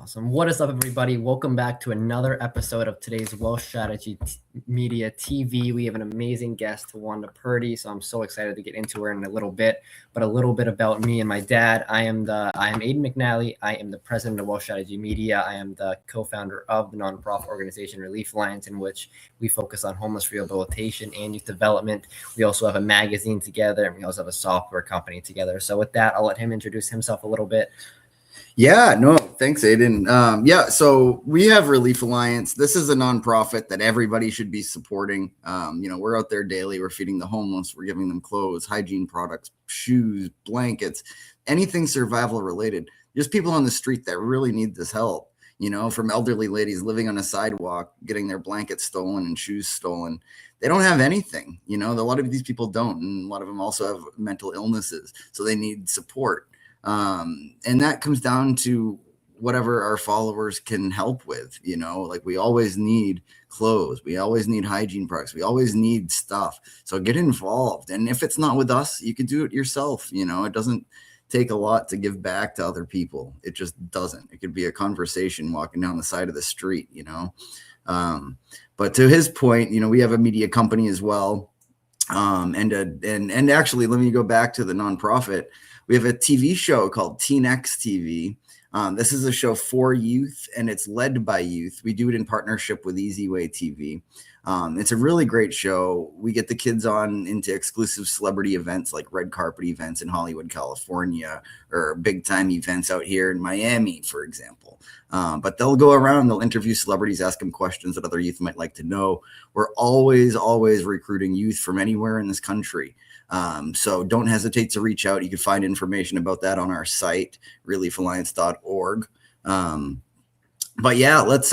Awesome. What is up, everybody? Welcome back to another episode of today's Wealth Strategy Media TV. We have an amazing guest, Tawanda Purdie, so I'm so excited to get into her in a little bit. But a little bit about me and my dad. I am Aiden McNally. I am the president of Wealth Strategy Media. I am the co-founder of the nonprofit organization Relief Alliance, in which we focus on homeless rehabilitation and youth development. We also have a magazine together, and we also have a software company together. So with that, I'll let him introduce himself a little bit. Yeah, no, thanks, Aiden. So we have Relief Alliance. This is a nonprofit that everybody should be supporting. We're out there daily. We're feeding the homeless. We're giving them clothes, hygiene products, shoes, blankets, anything survival related. There's people on the street that really need this help, from elderly ladies living on a sidewalk, getting their blankets stolen and shoes stolen. They don't have anything, a lot of these people don't. And a lot of them also have mental illnesses, so they need support. And that comes down to whatever our followers can help with, like we always need clothes. We always need hygiene products. We always need stuff. So get involved. And if it's not with us, you can do it yourself. It doesn't take a lot to give back to other people. It just doesn't. It could be a conversation walking down the side of the street, but to his point, we have a media company as well. And actually, let me go back to the nonprofit. We have a TV show called Teen X TV. This is a show for youth, and it's led by youth. We do it in partnership with Easy Way TV. It's a really great show. We get the kids on into exclusive celebrity events like red carpet events in Hollywood, California, or big time events out here in Miami, for example. But they'll go around, they'll interview celebrities, ask them questions that other youth might like to know. We're always recruiting youth from anywhere in this country. So don't hesitate to reach out. You can find information about that on our site, reliefalliance.org. But yeah, let's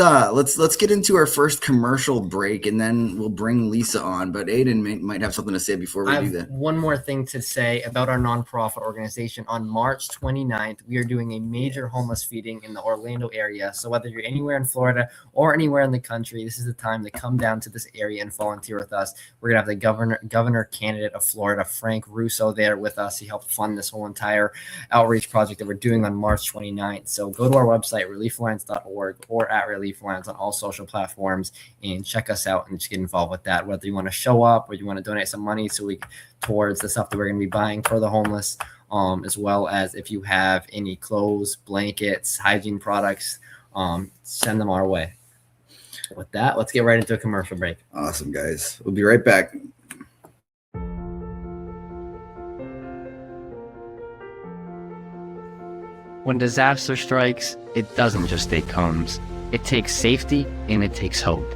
get into our first commercial break, and then we'll bring Lisa on. But Aiden might have something to say before we do that. One more thing to say about our nonprofit organization. On March 29th, we are doing a major homeless feeding in the Orlando area. So whether you're anywhere in Florida or anywhere in the country, this is the time to come down to this area and volunteer with us. We're gonna have the governor candidate of Florida, Frank Russo, there with us. He helped fund this whole entire outreach project that we're doing on March 29th. So go to our website, reliefalliance.org. or at Relief Alliance on all social platforms, and check us out and just get involved with that. Whether you want to show up or you want to donate some money towards the stuff that we're going to be buying for the homeless, as well as if you have any clothes, blankets, hygiene products, send them our way. With that, let's get right into a commercial break. Awesome, guys. We'll be right back. When disaster strikes, it doesn't just take homes. It takes safety and it takes hope.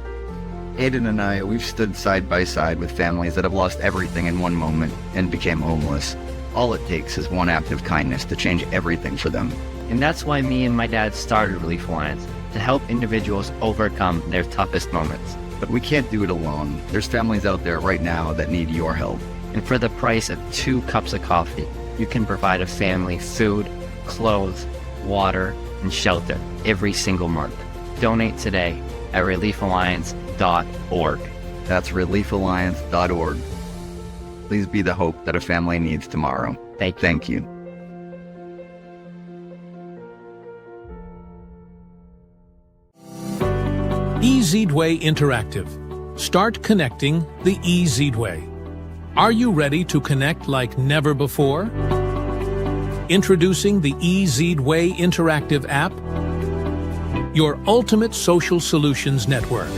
Aiden and I, we've stood side by side with families that have lost everything in one moment and became homeless. All it takes is one act of kindness to change everything for them. And that's why me and my dad started Relief Alliance, to help individuals overcome their toughest moments. But we can't do it alone. There's families out there right now that need your help. And for the price of 2 cups of coffee, you can provide a family food, clothes, water, and shelter every single month. Donate today at reliefalliance.org. That's reliefalliance.org. Please be the hope that a family needs tomorrow. Thank you. EasyWay Interactive. Start connecting the EasyWay. Are you ready to connect like never before? Introducing the EasyWay Interactive app, your ultimate social solutions network.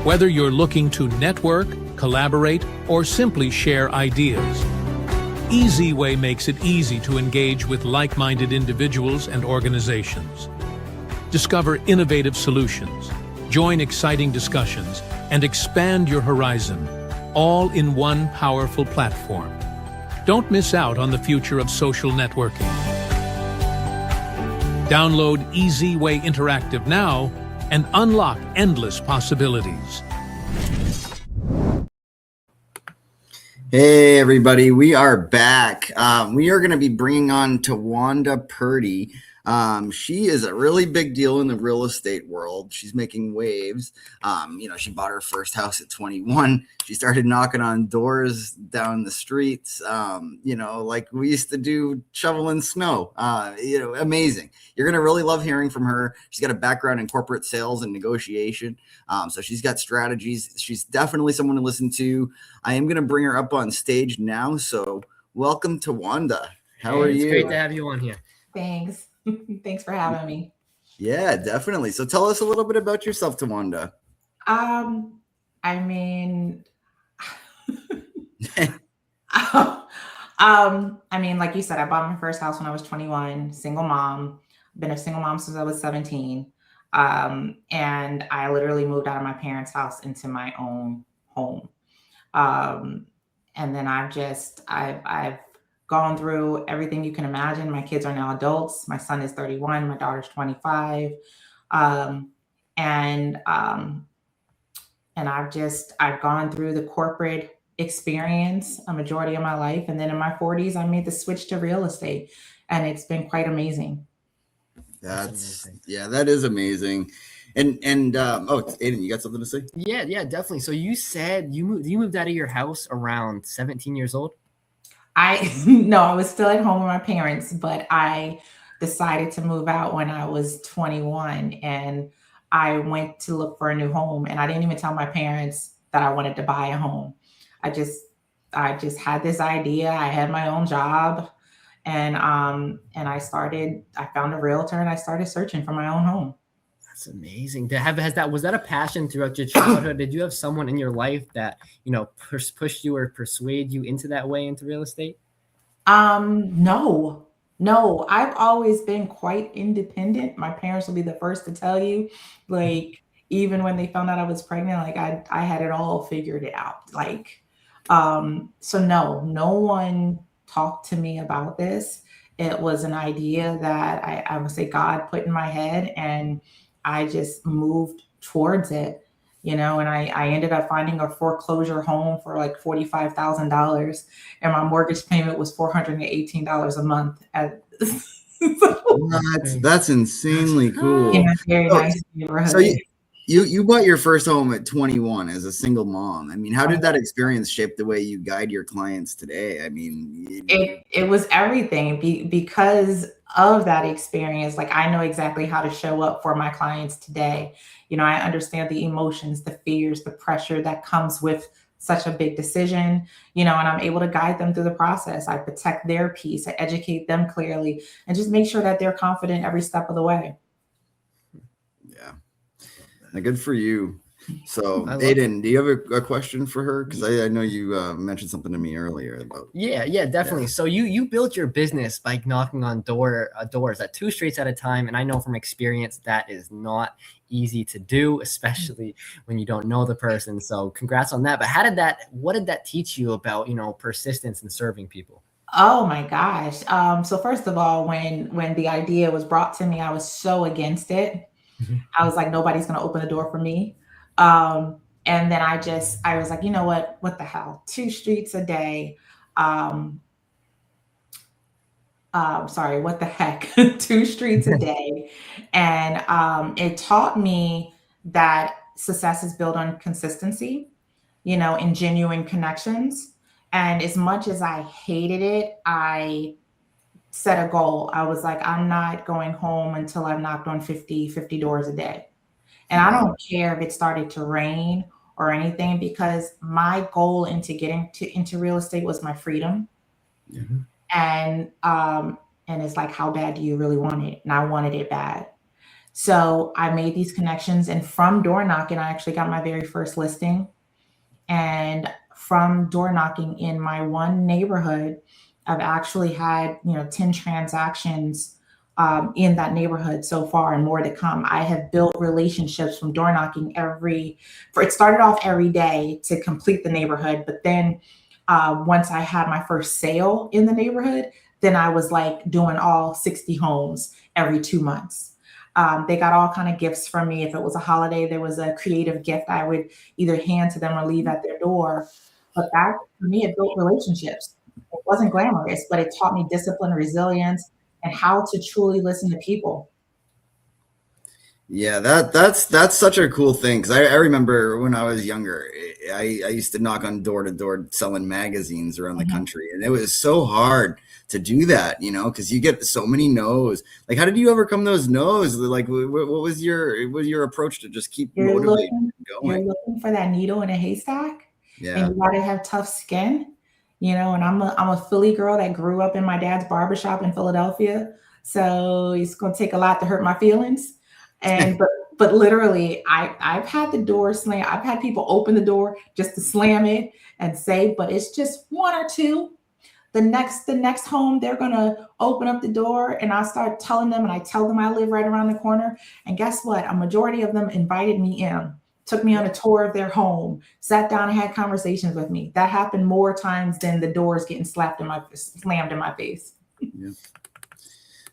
Whether you're looking to network, collaborate, or simply share ideas, EasyWay makes it easy to engage with like-minded individuals and organizations. Discover innovative solutions, join exciting discussions, and expand your horizon, all in one powerful platform. Don't miss out on the future of social networking. Download EasyWay Interactive now and unlock endless possibilities. Hey, everybody. We are back. We are going to be bringing on Tawanda Purdie. She is a really big deal in the real estate world. She's making waves. She bought her first house at 21. She started knocking on doors down the streets, like we used to do, shoveling snow. Amazing. You're going to really love hearing from her. She's got a background in corporate sales and negotiation. So she's got strategies. She's definitely someone to listen to. I am going to bring her up on stage now. So welcome, Tawanda. How are you? It's great to have you on here. Thanks. Thanks for having me. Yeah, definitely. So tell us a little bit about yourself, Tawanda. I mean, like you said, I bought my first house when I was 21, single mom. Been a single mom since I was 17. And I literally moved out of my parents' house into my own home. And then I've gone through everything you can imagine. My kids are now adults. My son is 31. My daughter's 25. And I've gone through the corporate experience a majority of my life. And then in my 40s, I made the switch to real estate, and it's been quite amazing. That is amazing. And Aiden, you got something to say? Yeah, definitely. So you said you moved out of your house around 17 years old? No, I was still at home with my parents, but I decided to move out when I was 21, and I went to look for a new home, and I didn't even tell my parents that I wanted to buy a home. I just had this idea. I had my own job, and I found a realtor, and I started searching for my own home. That's amazing. Was that a passion throughout your childhood? Did you have someone in your life that, pushed you or persuade you into that way into real estate? No, I've always been quite independent. My parents will be the first to tell you, like, even when they found out I was pregnant, like I had it all figured out. Like, so no one talked to me about this. It was an idea that I would say God put in my head, and I just moved towards it, and I ended up finding a foreclosure home for like $45,000, and my mortgage payment was $418 a month. That's insanely cool. In a very nice neighborhood. So you bought your first home at 21 as a single mom. I mean, how did that experience shape the way you guide your clients today? I mean, it was everything because of that experience. Like, I know exactly how to show up for my clients today. I understand the emotions, the fears, the pressure that comes with such a big decision, and I'm able to guide them through the process. I protect their peace, I educate them clearly, and just make sure that they're confident every step of the way. Yeah. Good for you. So Aiden, do you have a question for her? Because I know you mentioned something to me earlier about. Yeah, definitely. Yeah. So you built your business by knocking on doors at 2 streets at a time, and I know from experience that is not easy to do, especially when you don't know the person. So congrats on that. But what did that teach you about persistence and serving people? Oh my gosh. So first of all, when the idea was brought to me, I was so against it. I was like, nobody's going to open the door for me. And then I was like, you know what the hell, 2 streets a day. Sorry, what the heck, 2 streets a day. And, it taught me that success is built on consistency, and genuine connections. And as much as I hated it, I set a goal. I was like, I'm not going home until I've knocked on 50 doors a day. And I don't care if it started to rain or anything, because my goal into getting into real estate was my freedom. Mm-hmm. And it's like, how bad do you really want it? And I wanted it bad. So I made these connections, and from door knocking, I actually got my very first listing. And from door knocking in my one neighborhood, I've actually had, 10 transactions in that neighborhood so far, and more to come. I have built relationships from door knocking it started off every day to complete the neighborhood. But then once I had my first sale in the neighborhood, then I was like doing all 60 homes every 2 months. They got all kind of gifts from me. If it was a holiday, there was a creative gift I would either hand to them or leave at their door. But that, for me, it built relationships. It wasn't glamorous, but it taught me discipline, resilience, and how to truly listen to people. Yeah, that's such a cool thing, because I remember when I was younger, I used to knock on door to door selling magazines around the country, and it was so hard to do that, because you get so many no's. Like, how did you overcome those no's? Like, what was your approach to just keep motivating and You're going? looking for that needle in a haystack, and Yeah. you gotta have tough skin, and I'm a Philly girl that grew up in my dad's barbershop in Philadelphia. So it's gonna take a lot to hurt my feelings. And but literally I've had the door slam. I've had people open the door just to slam it and say, but it's just one or two. The next home, they're gonna open up the door and I start telling them, and I tell them I live right around the corner. And guess what? A majority of them invited me in, took me on a tour of their home, sat down and had conversations with me. That happened more times than the doors getting slammed in my face. Yeah.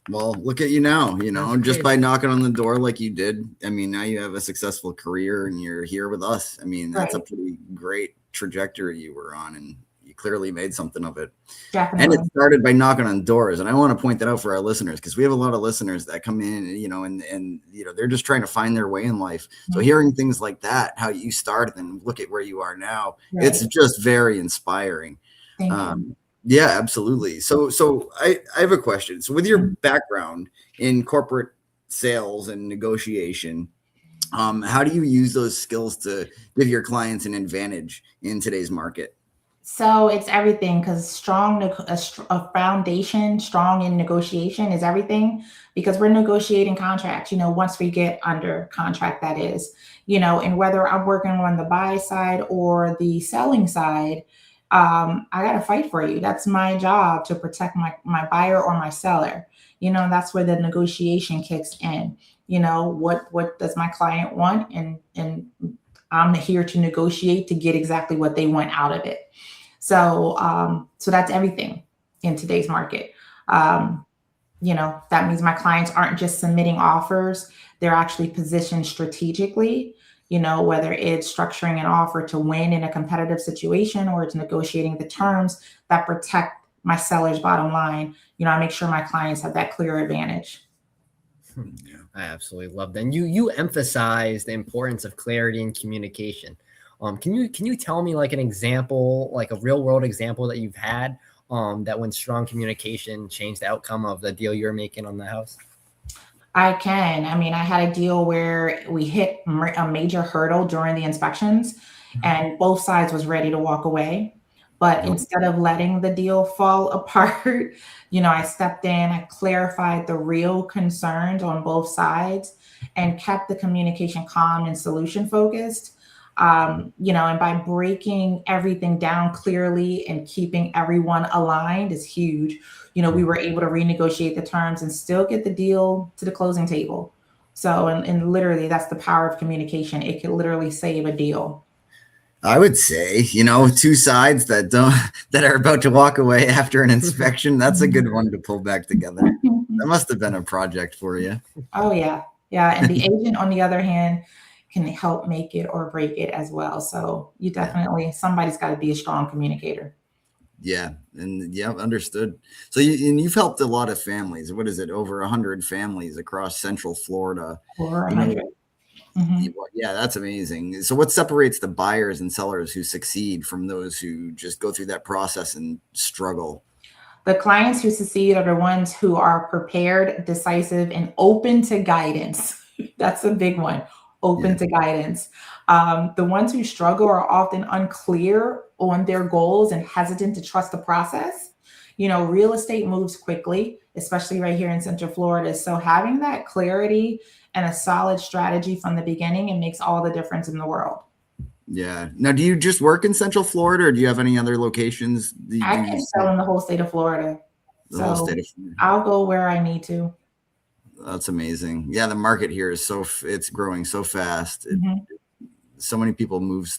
Well, look at you now, just by knocking on the door like you did. I mean, now you have a successful career and you're here with us. I mean, that's a pretty great trajectory you were on, and you clearly made something of it. Definitely. And it started by knocking on doors. And I want to point that out for our listeners, because we have a lot of listeners that come in, and they're just trying to find their way in life. So hearing things like that, how you started and look at where you are now, it's just very inspiring. Thank you. Yeah, absolutely. So I have a question. So with your background in corporate sales and negotiation, how do you use those skills to give your clients an advantage in today's market? So it's everything, because a foundation strong in negotiation is everything, because we're negotiating contracts, once we get under contract, that is, and whether I'm working on the buy side or the selling side, I got to fight for you. That's my job, to protect my buyer or my seller. That's where the negotiation kicks in. What does my client want? And I'm here to negotiate to get exactly what they want out of it. So that's everything in today's market. That means my clients aren't just submitting offers. They're actually positioned strategically, whether it's structuring an offer to win in a competitive situation, or it's negotiating the terms that protect my seller's bottom line. I make sure my clients have that clear advantage. Yeah, I absolutely love that. And you emphasize the importance of clarity and communication. Can you tell me like an example, like a real world example that you've had that when strong communication changed the outcome of the deal you're making on the house? I can. I mean, I had a deal where we hit a major hurdle during the inspections, and both sides was ready to walk away. But instead of letting the deal fall apart, I stepped in, I clarified the real concerns on both sides, and kept the communication calm and solution focused. And by breaking everything down clearly and keeping everyone aligned is huge. We were able to renegotiate the terms and still get the deal to the closing table. So, and literally that's the power of communication. It could literally save a deal. I would say, two sides that are about to walk away after an inspection, that's a good one to pull back together. That must have been a project for you. Oh yeah. Yeah. And the agent, on the other hand, can help make it or break it as well. So you definitely, somebody's got to be a strong communicator. Yeah. And understood. So you've helped a lot of families. What is it? Over 100 families across Central Florida. Over 100. Yeah, that's amazing. So what separates the buyers and sellers who succeed from those who just go through that process and struggle? The clients who succeed are the ones who are prepared, decisive, and open to guidance. That's a big one. Open to guidance. The ones who struggle are often unclear on their goals and hesitant to trust the process. Real estate moves quickly, especially right here in Central Florida. So having that clarity and a solid strategy from the beginning, it makes all the difference in the world. Yeah. Now, do you just work in Central Florida, or do you have any other locations? I can sell in the whole state of Florida. The whole state of Florida. I'll go where I need to. That's amazing. Yeah, the market here is it's growing so fast. So many people move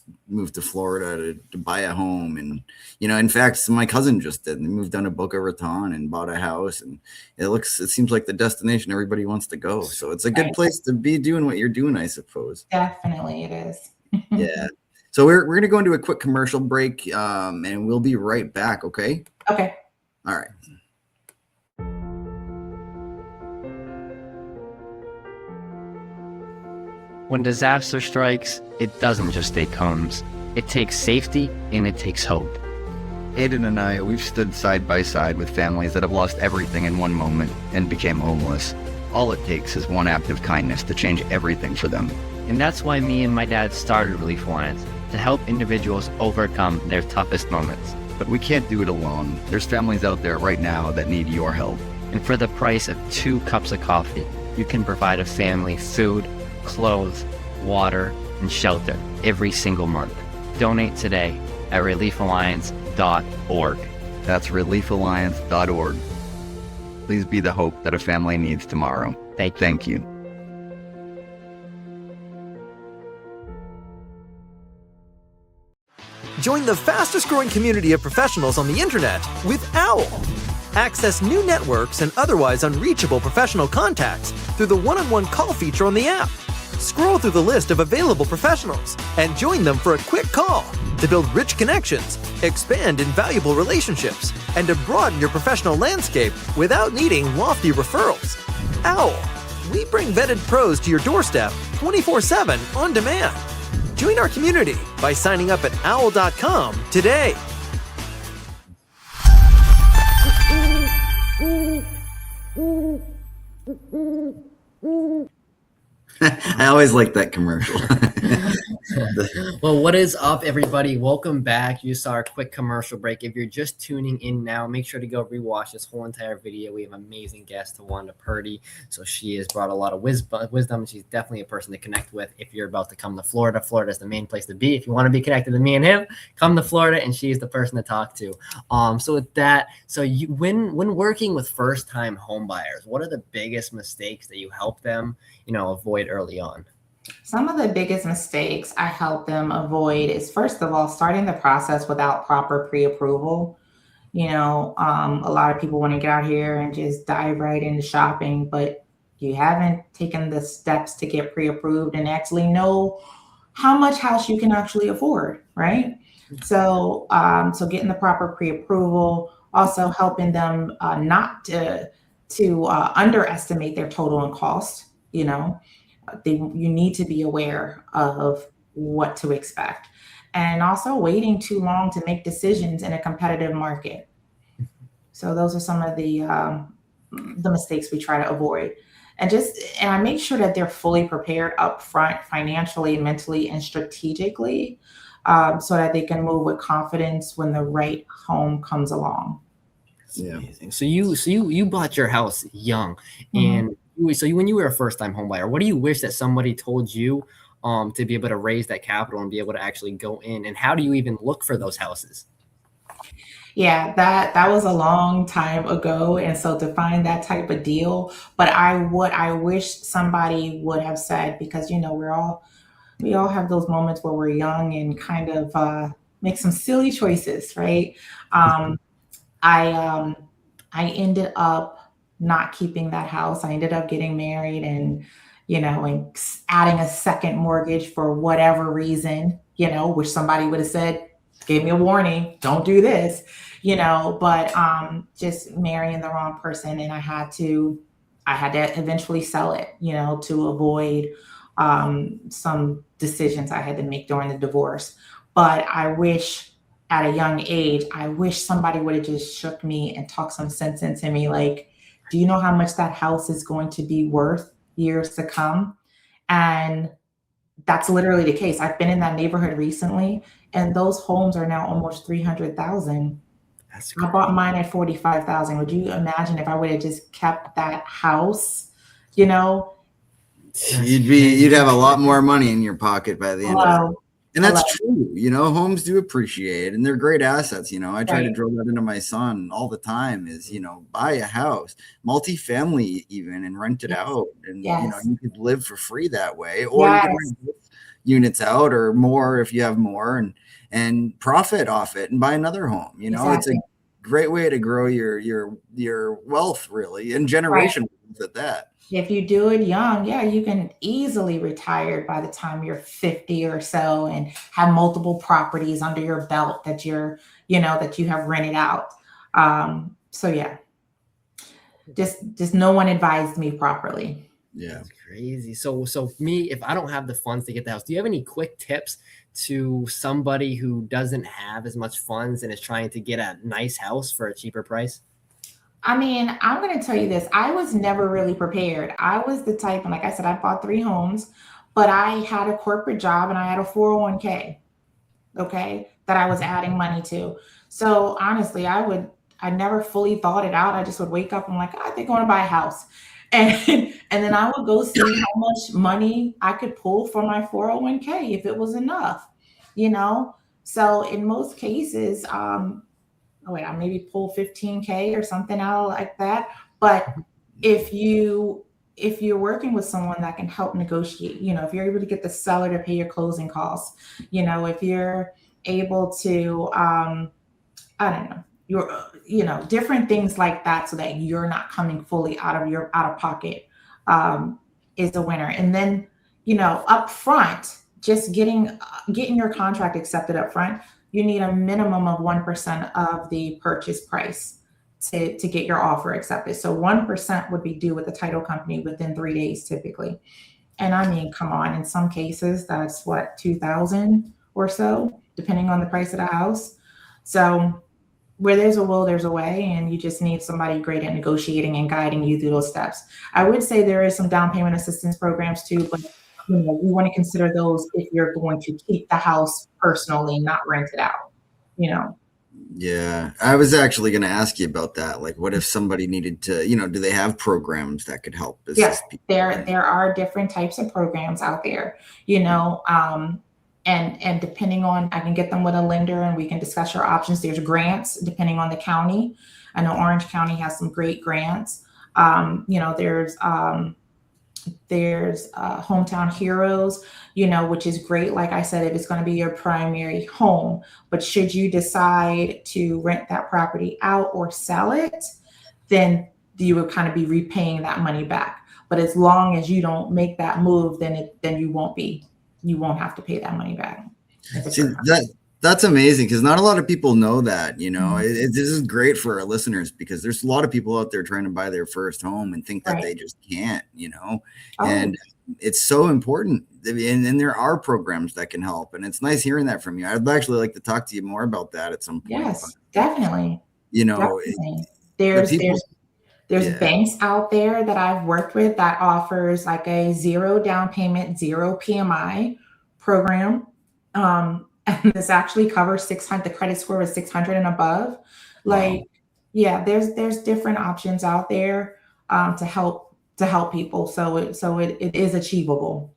to Florida to buy a home, and in fact, my cousin just did. They moved down to Boca Raton and bought a house, and it seems like the destination everybody wants to go. So it's a good place to be doing what you're doing, I suppose. Definitely, it is. Yeah. So we're going to go into a quick commercial break, and we'll be right back. Okay. Okay. All right. When disaster strikes, it doesn't just take homes. It takes safety and it takes hope. Aiden and I, we've stood side by side with families that have lost everything in one moment and became homeless. All it takes is one act of kindness to change everything for them. And that's why me and my dad started Relief Alliance, to help individuals overcome their toughest moments. But we can't do it alone. There's families out there right now that need your help. And for the price of 2 cups of coffee, you can provide a family food, clothes, water, and shelter every single month. Donate today at reliefalliance.org. That's reliefalliance.org. Please be the hope that a family needs tomorrow. Thank you. Join the fastest growing community of professionals on the internet with OWL. Access new networks and otherwise unreachable professional contacts through the one-on-one call feature on the app. Scroll through the list of available professionals and join them for a quick call to build rich connections, expand invaluable relationships, and to broaden your professional landscape without needing lofty referrals. OWL. We bring vetted pros to your doorstep 24/7 on demand. Join our community by signing up at owl.com today. I always like that commercial. Well, what is up, everybody? Welcome back. You saw our quick commercial break. If you're just tuning in now, make sure to go rewatch this whole entire video. We have amazing guest, Tawanda Purdie. So she has brought a lot of wisdom. She's definitely a person to connect with if you're about to come to Florida. Florida is the main place to be. If you want to be connected to me and him, come to Florida, and she's the person to talk to. So with that, when working with first-time home buyers, what are the biggest mistakes that you help them, avoid early on? Some of the biggest mistakes I help them avoid is, first of all, starting the process without proper pre-approval. A lot of people want to get out here and just dive right into shopping, but you haven't taken the steps to get pre-approved and actually know how much house you can actually afford, right? So getting the proper pre-approval, also helping them not to underestimate their total and cost. You need to be aware of what to expect, and also waiting too long to make decisions in a competitive market. So those are some of the mistakes we try to avoid, and I make sure that they're fully prepared up front, financially, mentally, and strategically, so that they can move with confidence when the right home comes along. Yeah. Amazing. So you bought your house young, and when you were a first-time home buyer, what do you wish that somebody told you to be able to raise that capital and be able to actually go in? And how do you even look for those houses? Yeah, that was a long time ago, and so to find that type of deal, but I wish somebody would have said, because we all have those moments where we're young and kind of make some silly choices, right? I ended up not keeping that house. I ended up getting married and adding a second mortgage for whatever reason, which somebody would have said, gave me a warning, don't do this, but just marrying the wrong person. And I had to eventually sell it, to avoid some decisions I had to make during the divorce. But I wish at a young age, somebody would have just shook me and talked some sense into me, like, do you know how much that house is going to be worth years to come? And that's literally the case. I've been in that neighborhood recently, and those homes are now almost $300,000. I bought mine at $45,000. Would you imagine if I would have just kept that house? You'd have a lot more money in your pocket by the end of it. And that's true. Homes do appreciate, and they're great assets. I try to drill that into my son all the time is, buy a house, multifamily even, and rent it out. And, you could live for free that way, or you can rent units out or more if you have more and profit off it and buy another home. It's a great way to grow your wealth, really, and generational wealth at that. If you do it young, you can easily retire by the time you're 50 or so and have multiple properties under your belt that that you have rented out. Just no one advised me properly. Yeah. That's crazy. So me, if I don't have the funds to get the house, do you have any quick tips to somebody who doesn't have as much funds and is trying to get a nice house for a cheaper price? I mean, I'm going to tell you this. I was never really prepared. I was the type, and like I said, I bought 3 homes, but I had a corporate job and I had a 401k, okay, that I was adding money to. So honestly, I never fully thought it out. I just would wake up and like, I think I want to buy a house. And then I would go see how much money I could pull from my 401k if it was enough, you know? So in most cases, oh wait, I maybe pull 15K or something out like that. But if you're working with someone that can help negotiate, if you're able to get the seller to pay your closing costs, if you're able to, I don't know, different things like that, so that you're not coming fully out of pocket, is a winner. And then, up front, just getting your contract accepted up front, you need a minimum of 1% of the purchase price to get your offer accepted. So 1% would be due with the title company within 3 days typically. And I mean, come on, in some cases that's what, 2,000 or so, depending on the price of the house. So where there's a will, there's a way, and you just need somebody great at negotiating and guiding you through those steps. I would say there is some down payment assistance programs too, but you want to consider those if you're going to keep the house personally, not rent it out, Yeah, I was actually going to ask you about that. Like, what if somebody needed to, do they have programs that could help assist Yes, people? there are different types of programs out there, and depending on, I can get them with a lender and we can discuss your options. There's grants depending on the county. I know Orange County has some great grants. There's Hometown Heroes, which is great. Like I said, if it's going to be your primary home, but should you decide to rent that property out or sell it, then you would kind of be repaying that money back. But as long as you don't make that move, then you won't have to pay that money back. See, that's amazing, because not a lot of people know that. This is great for our listeners, because there's a lot of people out there trying to buy their first home and think that they just can't, and it's so important. And there are programs that can help, and it's nice hearing that from you. I'd actually like to talk to you more about that at some point. Yes, definitely. Definitely. There's banks out there that I've worked with that offers like a 0 down payment, 0 PMI program. And this actually covers 600. The credit score is 600 and above. Wow. There's different options out there to help people. So it is achievable.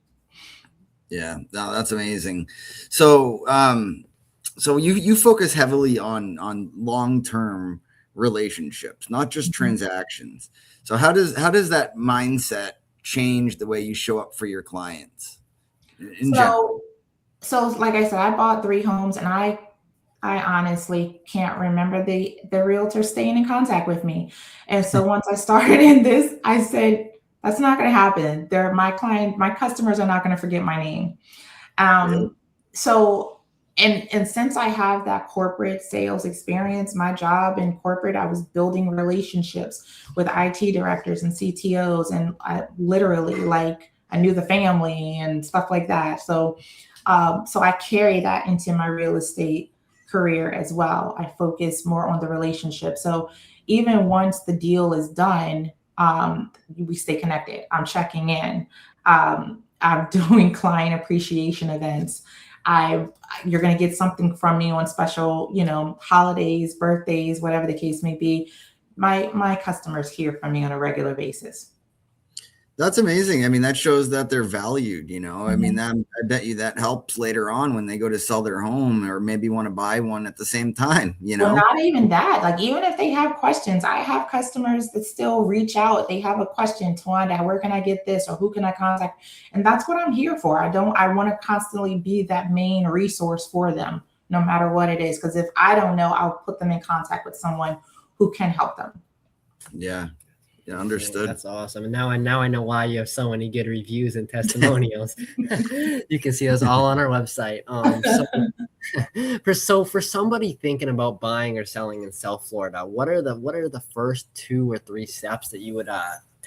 Yeah, no, that's amazing. So you focus heavily on long-term relationships, not just transactions. So how does that mindset change the way you show up for your clients in general? So like I said, I bought 3 homes, and I honestly can't remember the realtor staying in contact with me. And so once I started in this, I said, that's not going to happen. My customers are not going to forget my name. So, and since I have that corporate sales experience, my job in corporate, I was building relationships with IT directors and CTOs, and I literally, I knew the family and stuff like that. So I carry that into my real estate career as well. I focus more on the relationship. So even once the deal is done, we stay connected. I'm checking in. I'm doing client appreciation events. You're going to get something from me on special, holidays, birthdays, whatever the case may be. My customers hear from me on a regular basis. That's amazing. I mean, that shows that they're valued, I mean, I bet you that helps later on when they go to sell their home or maybe want to buy one at the same time, Well, not even that. Even if they have questions, I have customers that still reach out. They have a question, Tawanda, where can I get this, or who can I contact? And that's what I'm here for. I want to constantly be that main resource for them, no matter what it is. Because if I don't know, I'll put them in contact with someone who can help them. Yeah. Yeah, understood. That's awesome. And now I know why you have so many good reviews and testimonials. You can see those all on our website. For somebody thinking about buying or selling in South Florida, what are the first 2 or 3 steps that you would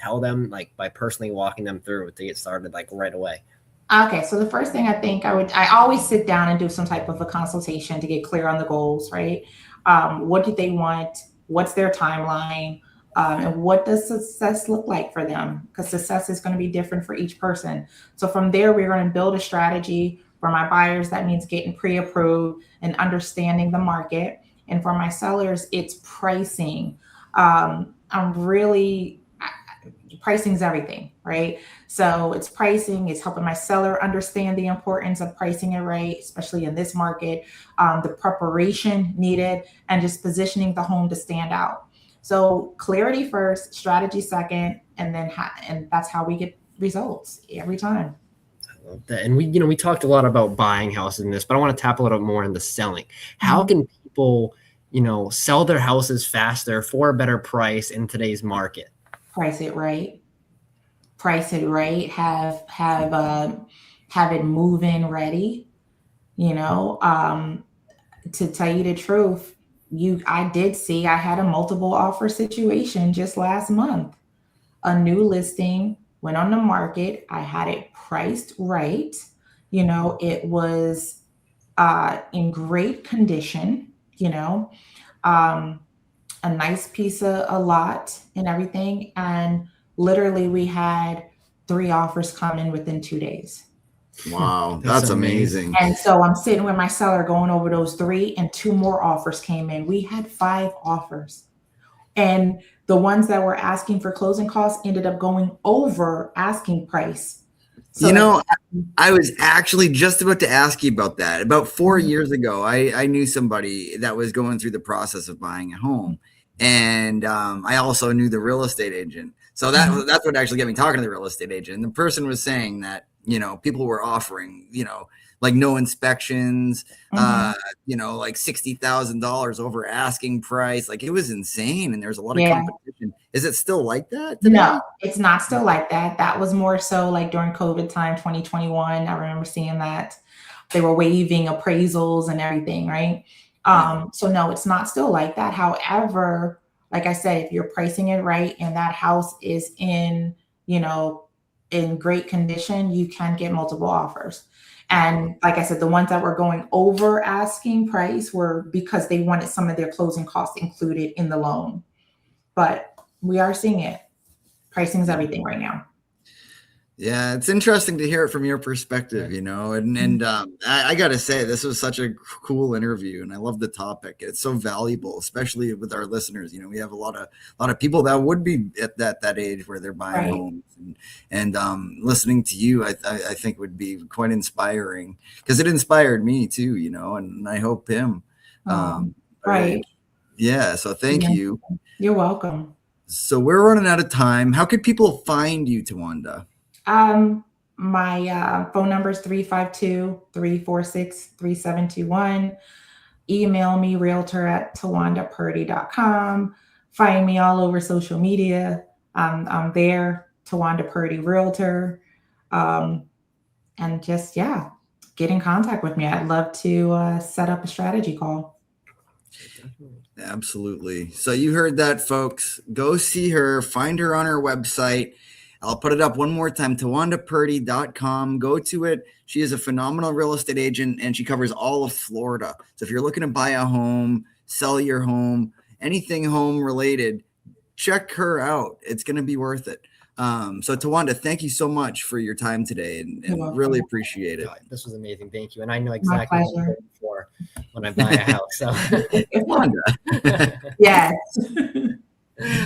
tell them, like by personally walking them through to get started like right away? Okay, so the first thing I always sit down and do some type of a consultation to get clear on the goals, right? What do they want? What's their timeline? And what does success look like for them? Because success is going to be different for each person. So from there, we're going to build a strategy. For my buyers, that means getting pre-approved and understanding the market. And for my sellers, it's pricing. Pricing is everything, right? So it's pricing, it's helping my seller understand the importance of pricing it right, especially in this market, the preparation needed, and just positioning the home to stand out. So clarity first, strategy second, and then and that's how we get results every time. I love that. And we talked a lot about buying houses in this, but I want to tap a little more into selling. How can people, sell their houses faster for a better price in today's market? Price it right. Have it move-in ready. To tell you the truth, I had a multiple offer situation just last month. A new listing went on the market. I had it priced right. It was in great condition, a nice piece of a lot and everything. And literally we had 3 offers come in within 2 days. Wow, that's amazing. And so I'm sitting with my seller going over those 3, and 2 more offers came in. We had 5 offers. And the ones that were asking for closing costs ended up going over asking price. So I was actually just about to ask you about that. About 4 years ago, I knew somebody that was going through the process of buying a home. And I also knew the real estate agent. So that's what actually got me talking to the real estate agent. And the person was saying that, people were offering, like no inspections, like $60,000 over asking price. Like it was insane. And there's a lot of competition. Is it still like that today? No, it's not still like that. That was more so like during COVID time, 2021. I remember seeing that they were waiving appraisals and everything, right? So no, it's not still like that. However, like I said, if you're pricing it right and that house is in great condition, you can get multiple offers. And like I said, the ones that were going over asking price were because they wanted some of their closing costs included in the loan. But we are seeing it. Pricing is everything right now. Yeah, it's interesting to hear it from your perspective, and I got to say, this was such a cool interview, and I love the topic. It's so valuable, especially with our listeners. We have a lot of people that would be at that age where they're buying homes, and listening to you, I think would be quite inspiring, because it inspired me too, and I hope him. Right. Yeah. So thank you. You're welcome. So we're running out of time. How could people find you, Tawanda? My phone number is 352-346-3721. Email me, realtor@tawandapurdie.com. Find me all over social media. I'm there, Tawanda Purdie Realtor. And just, get in contact with me. I'd love to set up a strategy call. Absolutely. So you heard that, folks. Go see her, find her on her website. I'll put it up one more time, tawandapurdie.com. Go to it. She is a phenomenal real estate agent, and she covers all of Florida. So if you're looking to buy a home, sell your home, anything home related, check her out. It's going to be worth it. So Tawanda, thank you so much for your time today, and really appreciate it. This was amazing. Thank you. And I know exactly what I'm looking for when I buy a house. So Tawanda. Yes.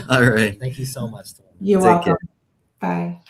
All right. Thank you so much, Tawanda. You're welcome. Bye.